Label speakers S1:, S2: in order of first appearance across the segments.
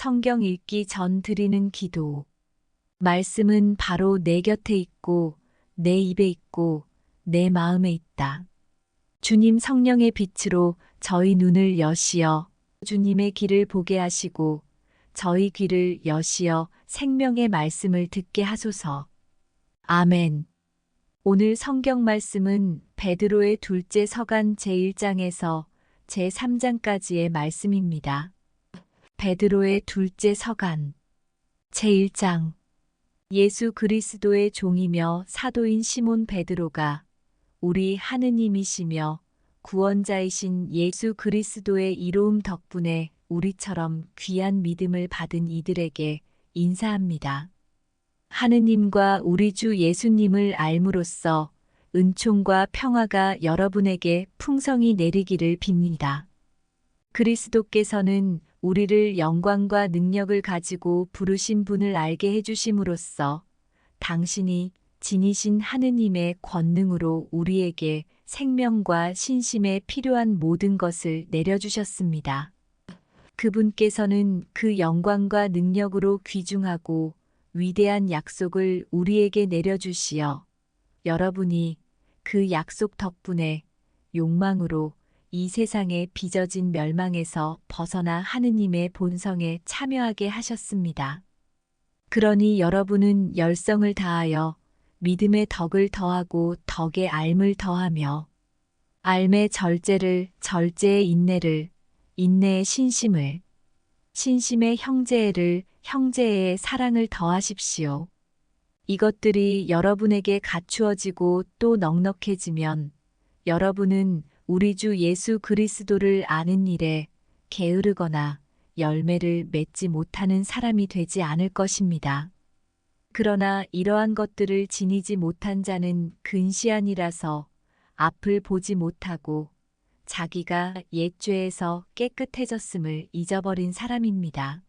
S1: 성경 읽기 전 드리는 기도. 말씀은 바로 내 곁에 있고, 내 입에 있고, 내 마음에 있다. 주님 성령의 빛으로 저희 눈을 여시어 주님의 길을 보게 하시고, 저희 귀를 여시어 생명의 말씀을 듣게 하소서. 아멘. 오늘 성경 말씀은 베드로의 둘째 서간 제1장에서 제3장까지의 말씀입니다. 베드로의 둘째 서간 제1장. 예수 그리스도의 종이며 사도인 시몬 베드로가 우리 하느님이시며 구원자이신 예수 그리스도의 이로움 덕분에 우리처럼 귀한 믿음을 받은 이들에게 인사합니다. 하느님과 우리 주 예수님을 알므로써 은총과 평화가 여러분에게 풍성히 내리기를 빕니다. 그리스도께서는 우리를 영광과 능력을 가지고 부르신 분을 알게 해주심으로써 당신이 진이신 하느님의 권능으로 우리에게 생명과 신심에 필요한 모든 것을 내려주셨습니다. 그분께서는 그 영광과 능력으로 귀중하고 위대한 약속을 우리에게 내려주시어 여러분이 그 약속 덕분에 욕망으로 이 세상의 빚어진 멸망에서 벗어나 하느님의 본성에 참여하게 하셨습니다. 그러니 여러분은 열성을 다하여 믿음의 덕을 더하고 덕의 알을 더하며 알의 절제를, 절제의 인내를, 인내의 신심을, 신심의 형제애를, 형제의 사랑을 더하십시오. 이것들이 여러분에게 갖추어지고 또 넉넉해지면 여러분은 우리 주 예수 그리스도를 아는 일에 게으르거나 열매를 맺지 못하는 사람이 되지 않을 것입니다. 그러나 이러한 것들을 지니지 못한 자는 근시안이라서 앞을 보지 못하고 자기가 옛 죄에서 깨끗해졌음을 잊어버린 사람입니다.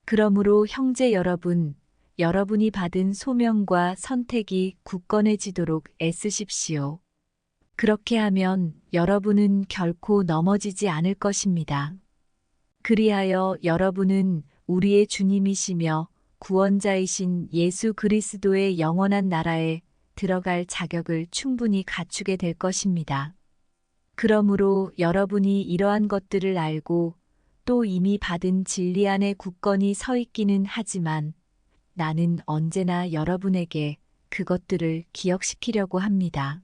S1: 그러므로 형제 여러분, 여러분이 받은 소명과 선택이 굳건해지도록 애쓰십시오. 그렇게 하면 여러분은 결코 넘어지지 않을 것입니다. 그리하여 여러분은 우리의 주님이시며 구원자이신 예수 그리스도의 영원한 나라에 들어갈 자격을 충분히 갖추게 될 것입니다. 그러므로 여러분이 이러한 것들을 알고 또 이미 받은 진리 안에 굳건히 서 있기는 하지만 나는 언제나 여러분에게 그것들을 기억시키려고 합니다.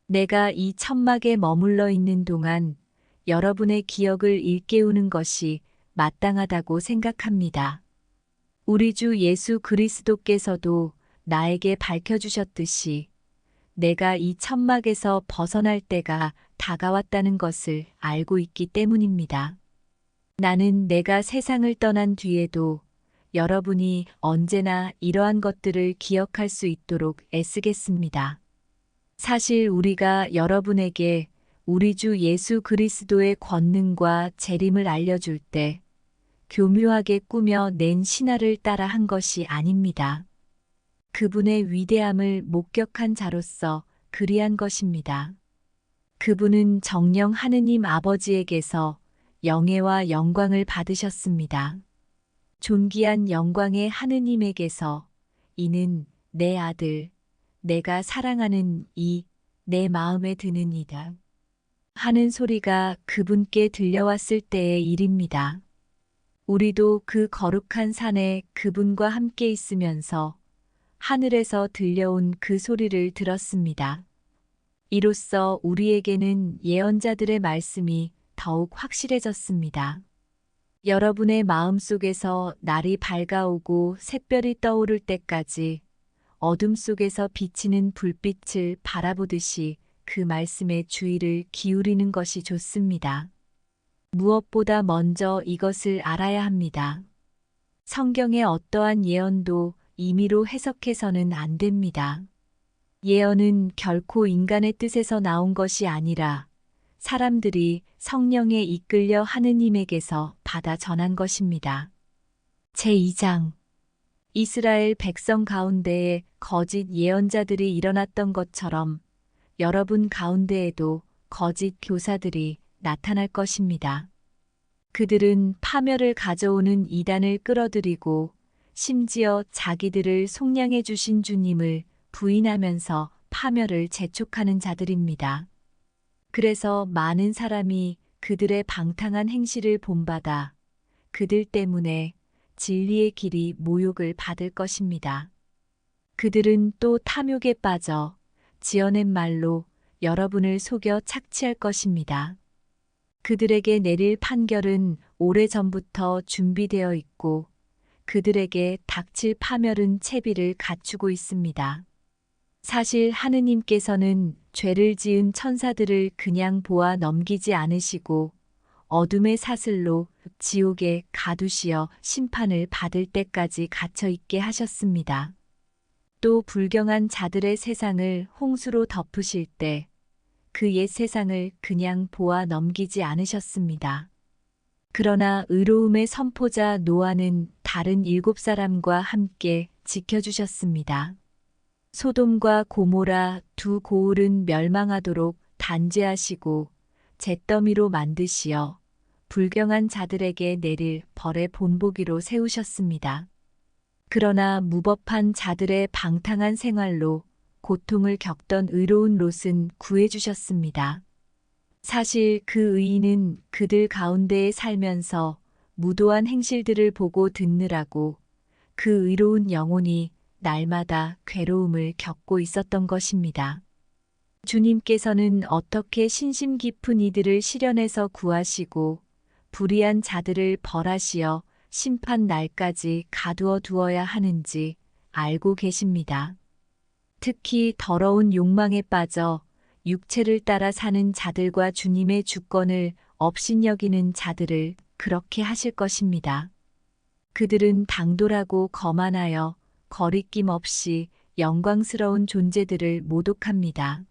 S1: 내가 이 천막에 머물러 있는 동안 여러분의 기억을 일깨우는 것이 마땅하다고 생각합니다. 우리 주 예수 그리스도께서도 나에게 밝혀주셨듯이 내가 이 천막에서 벗어날 때가 다가왔다는 것을 알고 있기 때문입니다. 나는 내가 세상을 떠난 뒤에도 여러분이 언제나 이러한 것들을 기억할 수 있도록 애쓰겠습니다. 사실 우리가 여러분에게 우리 주 예수 그리스도의 권능과 재림을 알려줄 때 교묘하게 꾸며 낸 신화를 따라 한 것이 아닙니다. 그분의 위대함을 목격한 자로서 그리한 것입니다. 그분은 정녕 하느님 아버지에게서 영예와 영광을 받으셨습니다. 존귀한 영광의 하느님에게서 이는 내 아들, 내가 사랑하는 이 내 마음에 드는 이다 하는 소리가 그분께 들려왔을 때의 일입니다. 우리도 그 거룩한 산에 그분과 함께 있으면서 하늘에서 들려온 그 소리를 들었습니다. 이로써 우리에게는 예언자들의 말씀이 더욱 확실해졌습니다. 여러분의 마음속에서 날이 밝아오고 샛별이 떠오를 때까지 어둠 속에서 비치는 불빛을 바라보듯이 그 말씀에 주의를 기울이는 것이 좋습니다. 무엇보다 먼저 이것을 알아야 합니다. 성경의 어떠한 예언도 임의로 해석해서는 안 됩니다. 예언은 결코 인간의 뜻에서 나온 것이 아니라 사람들이 성령에 이끌려 하느님에게서 받아 전한 것입니다. 제2장. 이스라엘 백성 가운데에 거짓 예언자들이 일어났던 것처럼 여러분 가운데에도 거짓 교사들이 나타날 것입니다. 그들은 파멸을 가져오는 이단을 끌어들이고 심지어 자기들을 속량해 주신 주님을 부인하면서 파멸을 재촉하는 자들입니다. 그래서 많은 사람이 그들의 방탕한 행실을 본받아 그들 때문에 진리의 길이 모욕을 받을 것입니다. 그들은 또 탐욕에 빠져 지어낸 말로 여러분을 속여 착취할 것입니다. 그들에게 내릴 판결은 오래전부터 준비되어 있고 그들에게 닥칠 파멸은 채비를 갖추고 있습니다. 사실 하느님께서는 죄를 지은 천사들을 그냥 보아 넘기지 않으시고 어둠의 사슬로 지옥에 가두시어 심판을 받을 때까지 갇혀 있게 하셨습니다. 또 불경한 자들의 세상을 홍수로 덮으실 때 그 옛 세상을 그냥 보아 넘기지 않으셨습니다. 그러나 의로움의 선포자 노아는 다른 7사람과 함께 지켜주셨습니다. 소돔과 고모라 두 고을은 멸망하도록 단죄하시고 잿더미로 만드시어 불경한 자들에게 내릴 벌의 본보기로 세우셨습니다. 그러나 무법한 자들의 방탕한 생활로 고통을 겪던 의로운 롯은 구해주셨습니다. 사실 그 의인은 그들 가운데에 살면서 무도한 행실들을 보고 듣느라고 그 의로운 영혼이 날마다 괴로움을 겪고 있었던 것입니다. 주님께서는 어떻게 신심 깊은 이들을 실현해서 구하시고 불의한 자들을 벌하시어 심판 날까지 가두어 두어야 하는지 알고 계십니다. 특히 더러운 욕망에 빠져 육체를 따라 사는 자들과 주님의 주권을 업신여기는 자들을 그렇게 하실 것입니다. 그들은 당돌하고 거만하여 거리낌 없이 영광스러운 존재들을 모독합니다.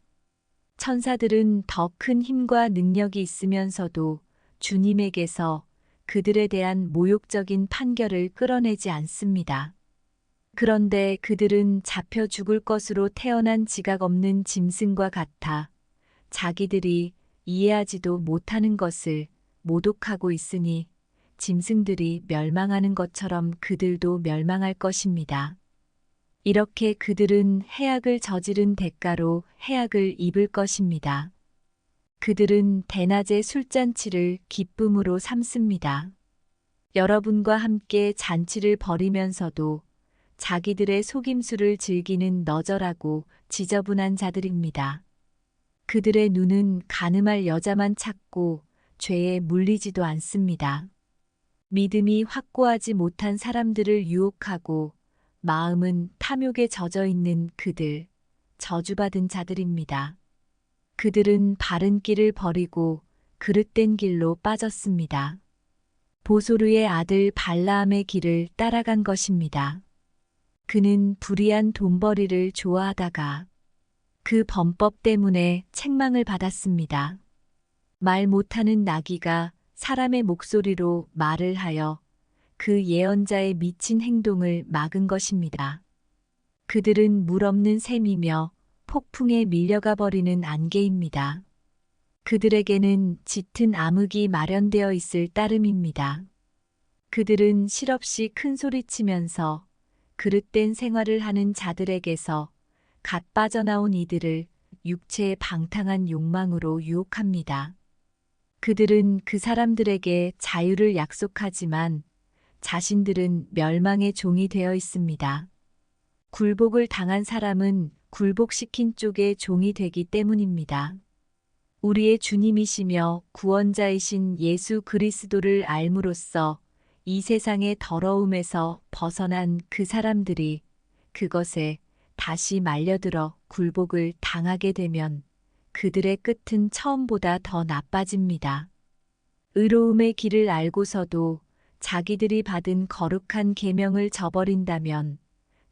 S1: 천사들은 더 큰 힘과 능력이 있으면서도 주님에게서 그들에 대한 모욕적인 판결을 끌어내지 않습니다. 그런데 그들은 잡혀 죽을 것으로 태어난 지각 없는 짐승과 같아 자기들이 이해하지도 못하는 것을 모독하고 있으니 짐승들이 멸망하는 것처럼 그들도 멸망할 것입니다. 이렇게 그들은 해악을 저지른 대가로 해악을 입을 것입니다. 그들은 대낮에 술잔치를 기쁨으로 삼습니다. 여러분과 함께 잔치를 벌이면서도 자기들의 속임수를 즐기는 너절하고 지저분한 자들입니다. 그들의 눈은 간음할 여자만 찾고 죄에 물리지도 않습니다. 믿음이 확고하지 못한 사람들을 유혹하고 마음은 탐욕에 젖어 있는 그들, 저주받은 자들입니다. 그들은 바른 길을 버리고 그릇된 길로 빠졌습니다. 보소르의 아들 발라함의 길을 따라간 것입니다. 그는 불의한 돈벌이를 좋아하다가 그 범법 때문에 책망을 받았습니다. 말 못하는 나귀가 사람의 목소리로 말을 하여 그 예언자의 미친 행동을 막은 것입니다. 그들은 물 없는 샘이며 폭풍에 밀려가 버리는 안개입니다. 그들에게는 짙은 암흑이 마련되어 있을 따름입니다. 그들은 실없이 큰 소리치면서 그릇된 생활을 하는 자들에게서 갓 빠져나온 이들을 육체의 방탕한 욕망으로 유혹합니다. 그들은 그 사람들에게 자유를 약속하지만 자신들은 멸망의 종이 되어 있습니다. 굴복을 당한 사람은 굴복시킨 쪽의 종이 되기 때문입니다. 우리의 주님이시며 구원자이신 예수 그리스도를 알므로써 이 세상의 더러움에서 벗어난 그 사람들이 그것에 다시 말려들어 굴복을 당하게 되면 그들의 끝은 처음보다 더 나빠집니다. 의로움의 길을 알고서도 자기들이 받은 거룩한 계명을 저버린다면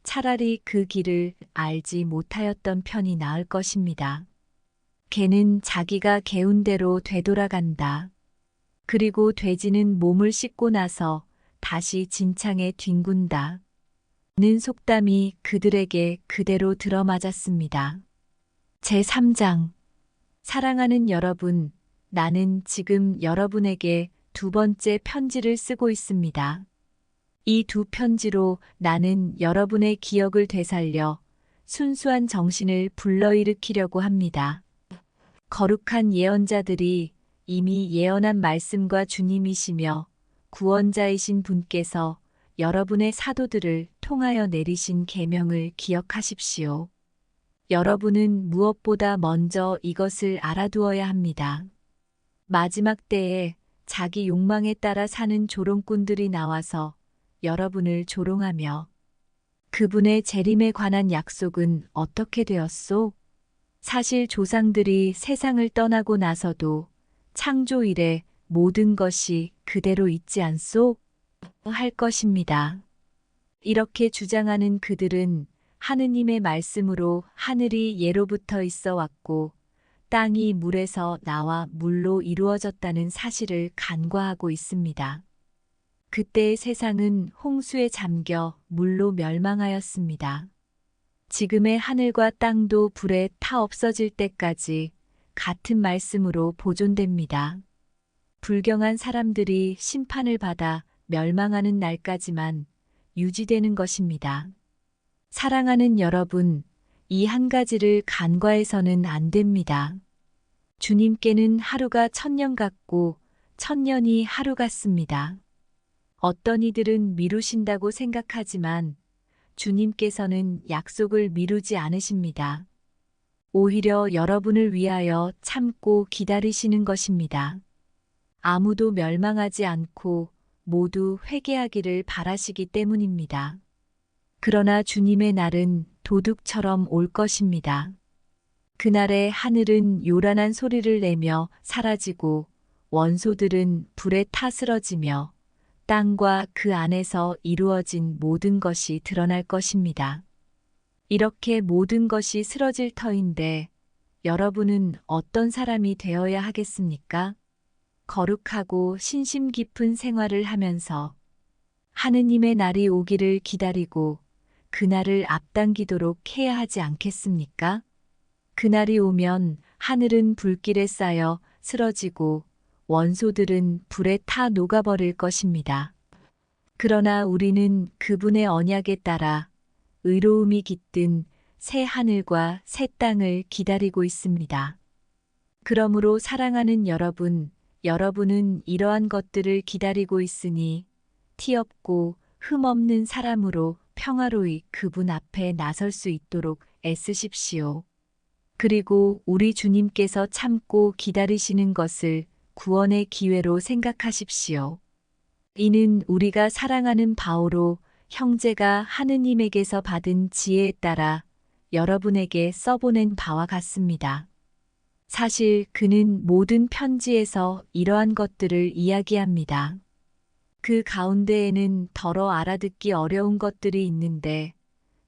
S1: 차라리 그 길을 알지 못하였던 편이 나을 것입니다. 개는 자기가 개운 대로 되돌아간다. 그리고 돼지는 몸을 씻고 나서 다시 진창에 뒹군다. 는 속담이 그들에게 그대로 들어맞았습니다. 제3장 사랑하는 여러분, 나는 지금 여러분에게 두 번째 편지를 쓰고 있습니다. 이 두 편지로 나는 여러분의 기억을 되살려 순수한 정신을 불러일으키려고 합니다. 거룩한 예언자들이 이미 예언한 말씀과 주님이시며 구원자이신 분께서 여러분의 사도들을 통하여 내리신 계명을 기억하십시오. 여러분은 무엇보다 먼저 이것을 알아두어야 합니다. 마지막 때에 자기 욕망에 따라 사는 조롱꾼들이 나와서 여러분을 조롱하며 그분의 재림에 관한 약속은 어떻게 되었소? 사실 조상들이 세상을 떠나고 나서도 창조 이래 모든 것이 그대로 있지 않소? 할 것입니다. 이렇게 주장하는 그들은 하느님의 말씀으로 하늘이 예로부터 있어 왔고 땅이 물에서 나와 물로 이루어졌다는 사실을 간과하고 있습니다. 그때의 세상은 홍수에 잠겨 물로 멸망하였습니다. 지금의 하늘과 땅도 불에 타 없어질 때까지 같은 말씀으로 보존됩니다. 불경한 사람들이 심판을 받아 멸망하는 날까지만 유지되는 것입니다. 사랑하는 여러분, 이 한 가지를 간과해서는 안 됩니다. 주님께는 하루가 천년 같고 천년이 하루 같습니다. 어떤 이들은 미루신다고 생각하지만 주님께서는 약속을 미루지 않으십니다. 오히려 여러분을 위하여 참고 기다리시는 것입니다. 아무도 멸망하지 않고 모두 회개하기를 바라시기 때문입니다. 그러나 주님의 날은 도둑처럼 올 것입니다. 그날에 하늘은 요란한 소리를 내며 사라지고 원소들은 불에 타 쓰러지며 땅과 그 안에서 이루어진 모든 것이 드러날 것입니다. 이렇게 모든 것이 쓰러질 터인데 여러분은 어떤 사람이 되어야 하겠습니까? 거룩하고 신심 깊은 생활을 하면서 하느님의 날이 오기를 기다리고 그날을 앞당기도록 해야 하지 않겠습니까? 그날이 오면 하늘은 불길에 쌓여 쓰러지고 원소들은 불에 타 녹아버릴 것입니다. 그러나 우리는 그분의 언약에 따라 의로움이 깃든 새 하늘과 새 땅을 기다리고 있습니다. 그러므로 사랑하는 여러분, 여러분은 이러한 것들을 기다리고 있으니 티 없고 흠 없는 사람으로 평화로이 그분 앞에 나설 수 있도록 애쓰십시오. 그리고 우리 주님께서 참고 기다리시는 것을 구원의 기회로 생각하십시오. 이는 우리가 사랑하는 바오로 형제가 하느님에게서 받은 지혜에 따라 여러분에게 써보낸 바와 같습니다. 사실 그는 모든 편지에서 이러한 것들을 이야기합니다. 그 가운데에는 더러 알아듣기 어려운 것들이 있는데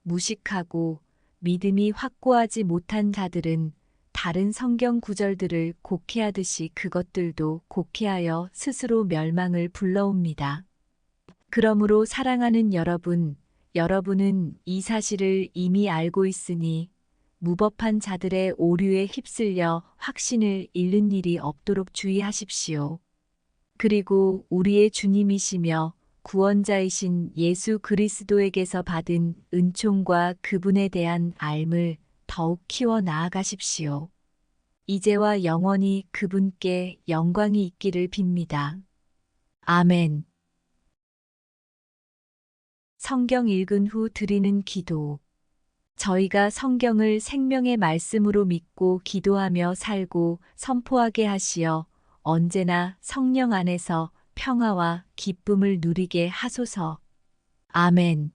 S1: 무식하고 믿음이 확고하지 못한 자들은 다른 성경 구절들을 곡해하듯이 그것들도 곡해하여 스스로 멸망을 불러옵니다. 그러므로 사랑하는 여러분, 여러분은 이 사실을 이미 알고 있으니 무법한 자들의 오류에 휩쓸려 확신을 잃는 일이 없도록 주의하십시오. 그리고 우리의 주님이시며 구원자이신 예수 그리스도에게서 받은 은총과 그분에 대한 알을 더욱 키워 나아가십시오. 이제와 영원히 그분께 영광이 있기를 빕니다. 아멘. 성경 읽은 후 드리는 기도. 저희가 성경을 생명의 말씀으로 믿고 기도하며 살고 선포하게 하시어 언제나 성령 안에서 평화와 기쁨을 누리게 하소서. 아멘.